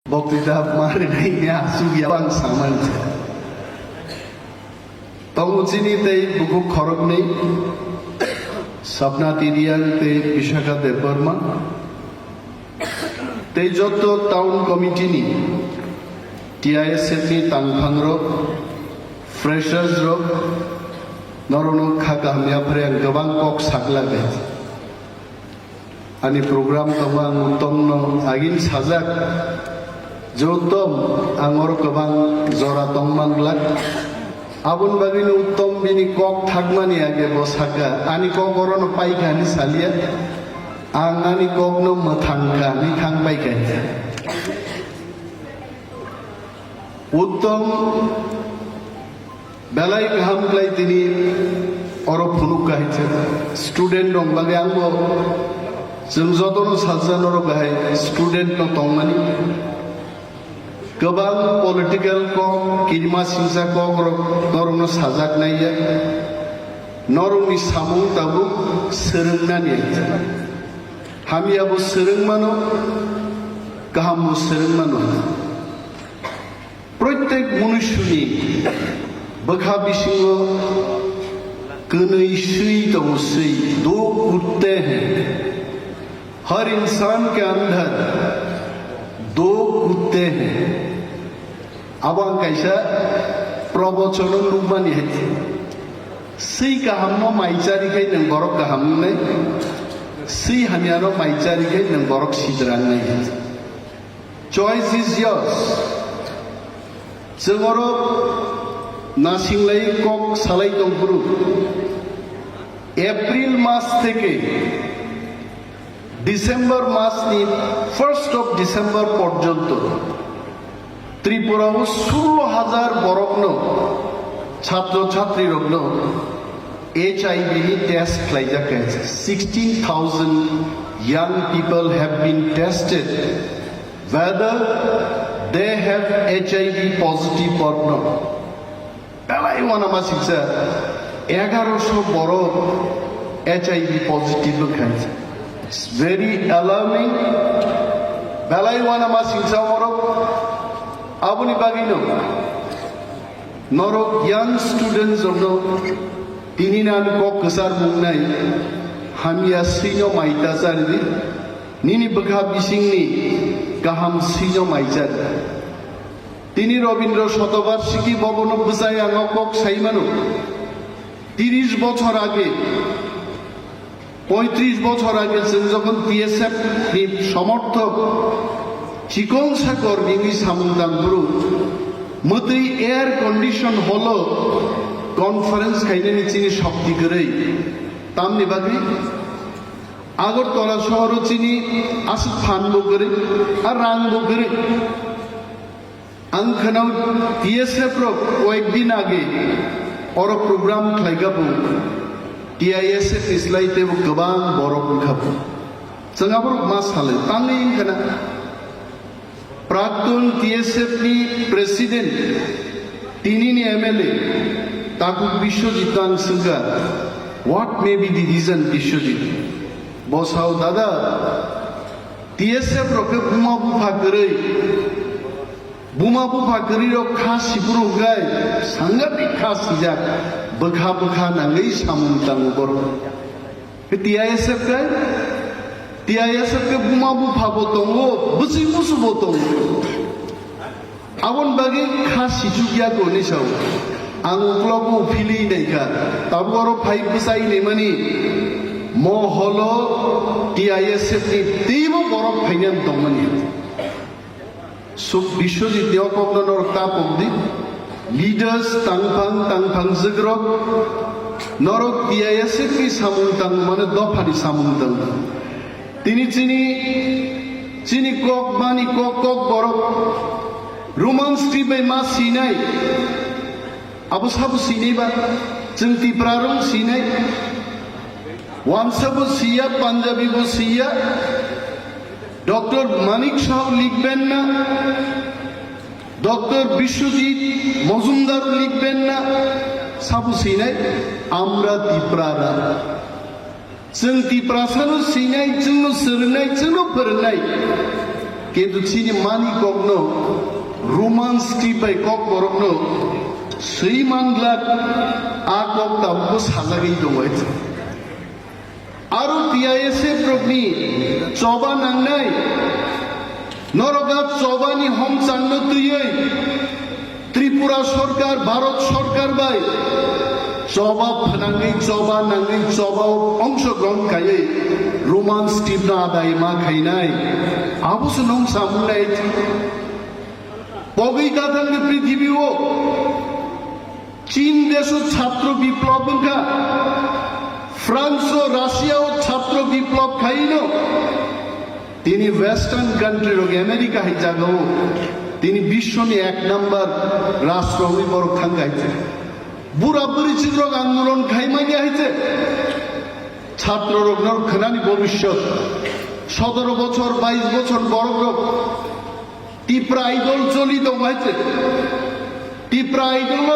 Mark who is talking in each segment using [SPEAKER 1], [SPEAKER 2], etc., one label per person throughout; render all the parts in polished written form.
[SPEAKER 1] বক্তৃতা মারিনাইnya sugiawang saman tongchini tei buku khorok nei sapna tirian tei Vishakha Debarma tei joto town committee ni TISF ni tangphang rok freshers rok norono khaka hamya phreng gobang kok saklabe ani program tabang utomno agin sajak jotom angor gobang jora tongmanglak abun bagini uttom bini kok thakmani age bosaka ani kok orono paikani salia angani kok no mathangka ni thang paikani uttom belai gaham klai tini oro phunuk kahitse student dong bage angbo जों जतनो साजानरो गाहाय student no tongmani गोबां political को किरमा सिंसा को नरनो साजाक नाया नरंनि सामुं ताबु सोलोंनानै हामियाबो सोलोंमानो गाहामबो सोलोंमानो प्रत्येक मनुष्यनि बोखा बिसिङो गनैसै दंसै दो कुत्ते हैं हर इंसान के अंदर दो कुत्ते हैं अब कैसा प्रवचन नुबानी है सही कहम माइचारी के नंग बरक कहम नहीं सही हमियानो माइचारी के नंग बरक सिद्रान नहीं चॉइस इज योर्स जोंगरो नासिंगलाई कक सालाई दंपुरु एप्रिल मास থেকে ডিসেম্বর মাস নি 1st of ডিসেম্বর পর্যন্ত ত্রিপুরা 16,000 বরগ্ন ছাত্র ছাত্রী রগ্ন HIV ni test খাইজা কেছে 16,000 young people have been tested whether they have HIV positive or not belai wana masicsa 1100 borok HIV positive খাইছে It's very alarming. Belai wana masing saworok abuni bagino norok young students of no tininan kok kesar mungnai hamia sino maita sardi nini begha bisingni kaham sino maijar tini Robindro শতবার্ষিকী ভবন বসাই angok saimano 30 বছর আগে 35 বছর আগে যখন PSF সমর্থক চিকিৎসা কর্মী সামুদাংপুরু মতই এয়ার কন্ডিশন হলো কনফারেন্স খাইনে চিনি শক্তি করে তামনি বাকি আগরতলা শহর চিনি আসি ফানবো করে আর রাংবো করে আংখানাও PSF র কয়েকদিন আগে ওর programme খাইগাবো TISF islaite gobang borok khabo sangabor masale tangin kana praktun TSF ni president tini ni MLA taku Bishojitang Singha what may be the reason Bishojit bosau dada TSF roke buma bufa kari rok khas sipuru gai sangati khas sijak bekha nangai samung tangu bor TISF kan TISF ke buma bufa botongo busi musu botong abon bagi khas sijugia ko ni sau anguklobu phili nei ka taboro phai bisai nei mani mo holo TISF ni tibo borok phainan dongmani so Bishojit Deokobnor tapobdi leaders tangphang zigrok norok TISF ni samungtang mane dofani samungtang tini chini kok mani kok borok roman street by mas sinai abu sabu sinai ba jengti prarong sinai wansabu siya Punjabi bo siya doctor Manik Shah লিখবেন না doctor Biswajit Majumdar লিখবেন না সাবু Sinai আমরা তিপ্রারা जों तिप्रासानो सिनाय जोंनो सोलोंनाय जोंनो फोरोंनाय কিন্তু চিনি মানি কখনো রোমান্স টিপাই কক বরকনো সেই মানলাক আ কক তামকো সাজাগেই দङ আরো টিআইএসএফ রকনি চবা নাংনাই নরগা চবানি হম চান্ন তুইयै ত্রিপুরা সরকার ভারত সরকার বাই চবা ফনাঙ্গै চবা নাঙ্গै চবাও অংশগ্রহণ খাইयै রোমান্স টিপনা আদায় মা খাইনাই আবুসু নং সামুনাই বগৈ দাদাঙ্গে পৃথিবীও চীন দেশ ছাত্র বিপ্লব খা ফ্রান্স ও রাশিয়াও ছাত্র বিপ্লব খাইনো তিনি ওয়েস্টার্ন কান্ট্রি রোগ আমেরিকা হাই জাগাও তিনি বিশ্বনি 1 নম্বর রাষ্ট্র হই বড় থাঙ্গাইছে বুড়া বুড়ি চিত্রক আন্দোলন খাইমাই আইছে ছাত্র রোগনর খানানি ভবিষ্যৎ 17 বছর 22 বছর বড় রোগ টিপ্রা আইডল চলি দङ হইছে টিপ্রা আইডল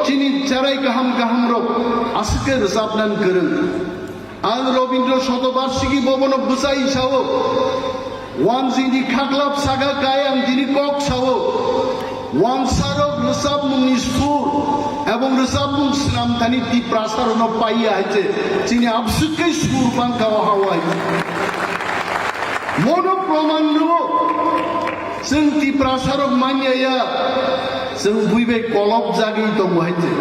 [SPEAKER 1] চিনি চারাই গাহাম গাহাম রোগ আজকে রসাবনান করুন আজ রবীন্দ্র শতবার্ষিকী ভবন বুসাই সাও ওয়ান জিনি খাগলাপ সাগা কায়াম দিনি কক সাও ওয়ান সারক রসাব মুনি সুর এবং রসাব মুং শ্রামথানি টি প্রাসারণ পাইয়া আছে চিনি আবসুকই সুর বাঙ্কা হাওয়াই মনো প্রমাণ রব जों টি প্রাসারক মানিয়া जों বুইবে কলব জাগै দङ হইছে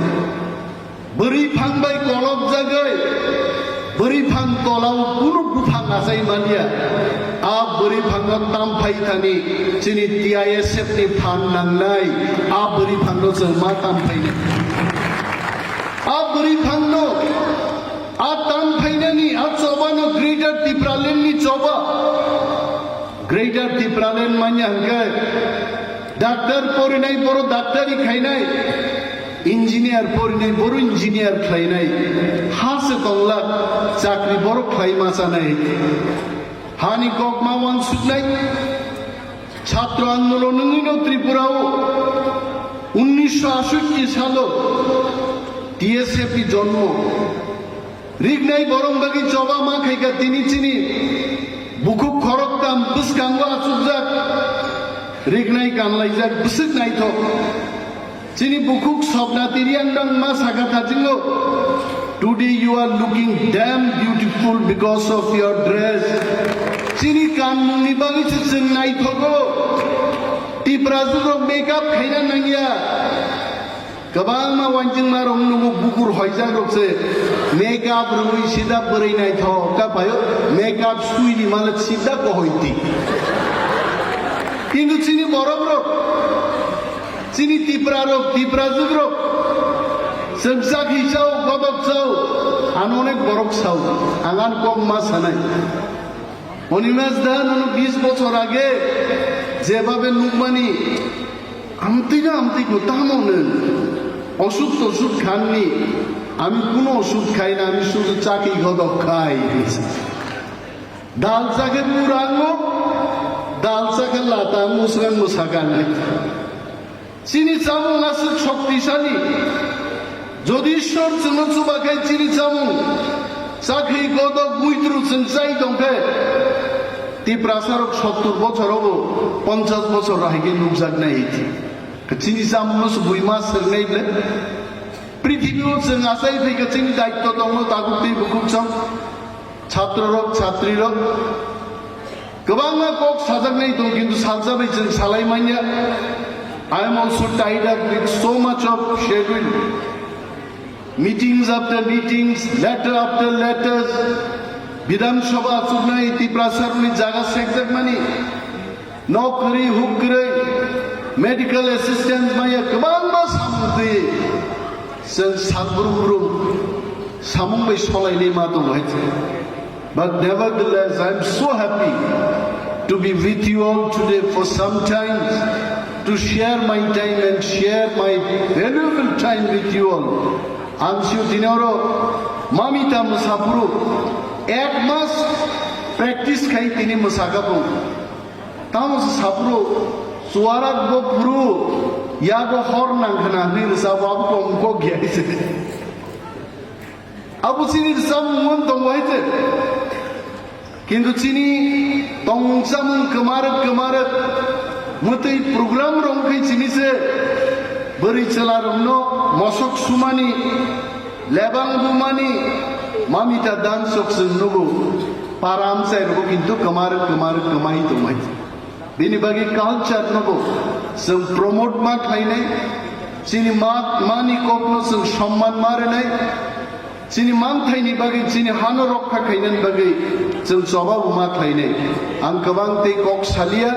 [SPEAKER 1] বরি ফাংবাই কলব জাগै বরি ফাং তলাও কোনো বুফাং আসাই মানিয়া আ বরি ফাংক তাম ফাইথানি চিনি টিআইএসএফ नि ফান নাংনাই আ বরি ফাংनो जों मा ताम फाइने आ बरी फांनो आ ताम फाइनानि आ चबानो ग्रेटर टिप्रालेन नि चबा ग्रेटर टिप्रालेन मानिया हंके डाक्टर परिनाय बरो डाक्टरी खाइनाय ইঞ্জিনিয়ার পরিনাই বড় ইঞ্জিনিয়ার খাইনাই হাসে তংলা চাকরি বড় খাই মাসানাই হানি কক মাওয়ান সুদনাই ছাত্র আন্দোলন ত্রিপুরাও 1968 সাল টিএসএফি জন্ম রিগনাই বরংবাগি চবা মা খাইকা তিনি চিনি বুকুক খরকতাম বুসকাঙ্গো আসুকজাক রিগনাই কানলাইজাক বুসুক নাইথক Chini bukuk sobna tiriandang ma sakata jingo. Today you are looking damn beautiful because of your dress. Chini kan ni bangi sing nai thogo. Ti prazugo makeup khaina nangya. Kabang ma wanjing ma rong nugo bukur hoiza rokse. Makeup rui sida burai nai tho. Ka payo makeup sui ni malat sida ko hoiti. Kintu chini borobro. Sini tiprarok, tiprazugrok, sebsak hisau, godok sau, anonek borok sau, angan kok mas hanai. Onimas dan ono 20 বছর আগে যেভাবে নুকমানি আমতি কো তামনেন ওষুধ টষুধ খাননি আমি কোনো ওষুধ খাই না আমি শুধু চাকি গদক খাই ডাল চাকে পুরাঙ্গো ডাল চাকে লাতা মুসরাং মুসাকান চিনি চামুং আছে শক্তিশালী যদি ঈশ্বর চুনো চুবাখাই চিনি চামুং চাকরি গদক বুইত্রু চাই দংখে তি প্রাসারক 70 বছর হবো 50 বছর রাহিগে নুকজাক নাই চিনি চামুং বুইমা সেরনাই বলে পৃথিবীও जों আসাই থেকে চিনি দায়িত্ব দङ তাগুতি বুকুকসং ছাত্ররক ছাত্রীরক गोबाङा कक साजागनाय दं किन्तु साजाबाय जों सालायमानिया I am also tied up with so much of schedule. Meetings after meetings, letter after letters. Bidhan Sabha Chunai Tiprasaruni Jaga Sekdak Mani. Nokri, Hukri, medical assistance Maya Kabamba Samuti. Since Sadburum Samumbai Solai Mato. But nevertheless, I am so happy to be with you all today for some time. To share my time and share my valuable time with you all. Anshu dinoro mamita musapuru 1 mass practice khai tini musagabu. Tamos sapuru suarak bo puru yago hor nangkhana ni sababu komko gyaise. Abu sinir sam mon dong waite. কিন্তু চিনি তংসাম কমার মতই programme রংখै চিনিছে বরি চেলারন্ন মশক সুমানি লেবাং বুমানি মামিটা দান সকসং নগো পারাম সাইরগো কিন্তু কমার কমাই দंगाय बिनि बागै कालचार नगो जों प्रमोट मा खायनाय चिनि मानि कपनो जों सम्मान मारनाय चिनि मानथायनि बागै चिनि हानो रक्षा खायनायनि बागै जों जबाब मा खायनाय आं गोबां दै कक सालिया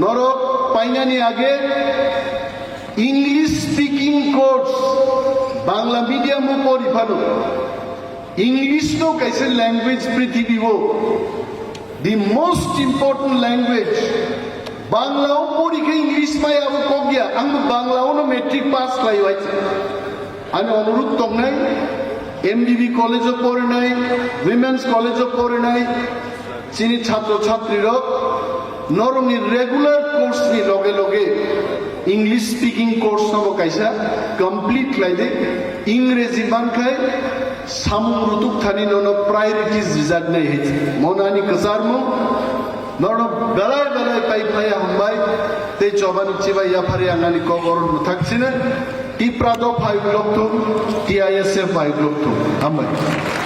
[SPEAKER 1] नरक पाइनानि आगे English speaking course Bangla medium पढ़िफानो इंग्लिश नो कैसे लैंग्वेज पृथ्वी वो the most important language बांग्लाओ पढ़िखे इंग्लिश माय अब कगिया आं बांग्लाओ नो मेट्रिक पास खालायबाय आंनि अनुरोध दंनाय एमबीबी कलेज पढ़नाय विमेन्स कलेज पढ़नाय चिनि छात्र छात्री नरमनि रेगुलर कोर्स नि लगे लगे इंग्लिश स्पीकिंग कोर्स नबो कैसा कंप्लीट लायदे इंग्रेजी बानखाय सामुं रुतुक थानी नोनो प्रायोरिटीज रिजार्ट नहीं है मोनानी कसारमो नोनो बेलाय पाई हमबाय ते जबानी चिबा याफारी आंगानी कबर नुथाक्सिने टी प्रादो 5 ब्लॉक तो टीआईएसएफ 5 ब्लॉक तो हमबाय